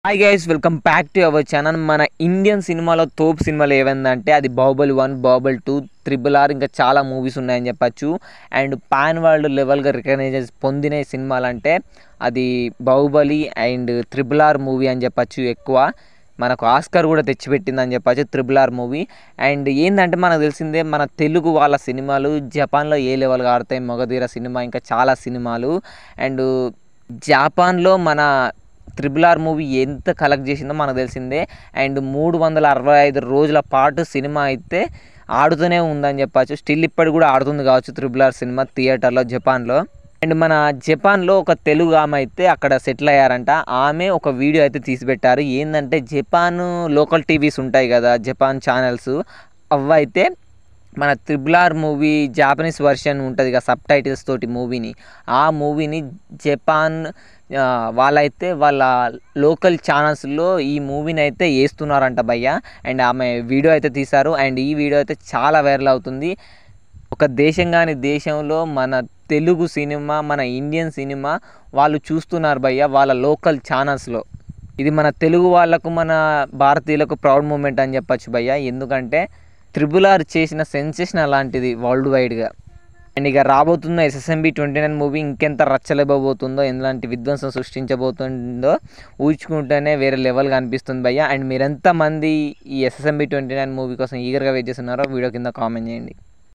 Hi guys, welcome back to our channel. మన Indian సినిమాలో తోపు సినిమాలు ఏమైందంటే అది బాహుబలి 1, బాహుబలి 2, RRR ఇంకా చాలా మూవీస్ ఉన్నాయని చెప్పచ్చు. అండ్ పాన్ వరల్డ్ లెవెల్గా రికగ్నైజ్ పొందిన సినిమాలు అంటే అది బాహుబలి అండ్ RRR మూవీ అని చెప్పచ్చు. ఎక్కువ మనకు ఆస్కార్ కూడా తెచ్చిపెట్టిందని చెప్పచ్చు RRR మూవీ. అండ్ ఏంటంటే మనకు తెలిసిందే, మన తెలుగు వాళ్ళ సినిమాలు జపాన్లో ఏ లెవెల్గా ఆడతాయి, మగధీర సినిమా ఇంకా చాలా సినిమాలు. అండ్ జపాన్లో మన RRR మూవీ ఎంత కలెక్ట్ చేసిందో మనకు తెలిసిందే. అండ్ 365 రోజుల పాటు సినిమా అయితే ఆడుతూనే ఉందని చెప్పచ్చు. స్టిల్ ఇప్పటికి కూడా ఆడుతుంది కావచ్చు RRR సినిమా థియేటర్లో జపాన్లో. అండ్ మన జపాన్లో ఒక తెలుగు ఆమె అయితే అక్కడ సెటిల్ అయ్యారంట. ఆమె ఒక వీడియో అయితే తీసిపెట్టారు. ఏంటంటే జపాన్ లోకల్ టీవీస్ ఉంటాయి కదా, జపాన్ ఛానల్స్, అవైతే మన RRR మూవీ జాపనీస్ వర్షన్ ఉంటుంది కదా సబ్ టైటిల్స్ తోటి ఆ మూవీని జపాన్ వాళ్ళైతే వాళ్ళ లోకల్ ఛానల్స్లో ఈ మూవీని అయితే వేస్తున్నారంట భయ్య. అండ్ ఆమె వీడియో అయితే తీశారు. అండ్ ఈ వీడియో అయితే చాలా వైరల్ అవుతుంది. ఒక దేశం కాని దేశంలో మన తెలుగు సినిమా, మన ఇండియన్ సినిమా వాళ్ళు చూస్తున్నారు భయ్య వాళ్ళ లోకల్ ఛానల్స్లో. ఇది మన తెలుగు వాళ్ళకు, మన భారతీయులకు ప్రౌడ్ మూమెంట్ అని చెప్పచ్చు భయ్య. ఎందుకంటే RRR చేసిన సెన్సేషన్ అలాంటిది వరల్డ్ వైడ్గా. అండ్ ఇక రాబోతున్న SSMB 29 మూవీ ఇంకెంత రచ్చలేబోతుందో, ఎలాంటి విధ్వంసం సృష్టించబోతుందో ఊహించుకుంటేనే వేరే లెవెల్గా అనిపిస్తుంది భయ్య. అండ్ మీరెంతమంది ఈ SSMB 29 మూవీ కోసం ఈగర్గా వెయిట్ చేస్తున్నారో వీడియో కింద కామెంట్ చేయండి.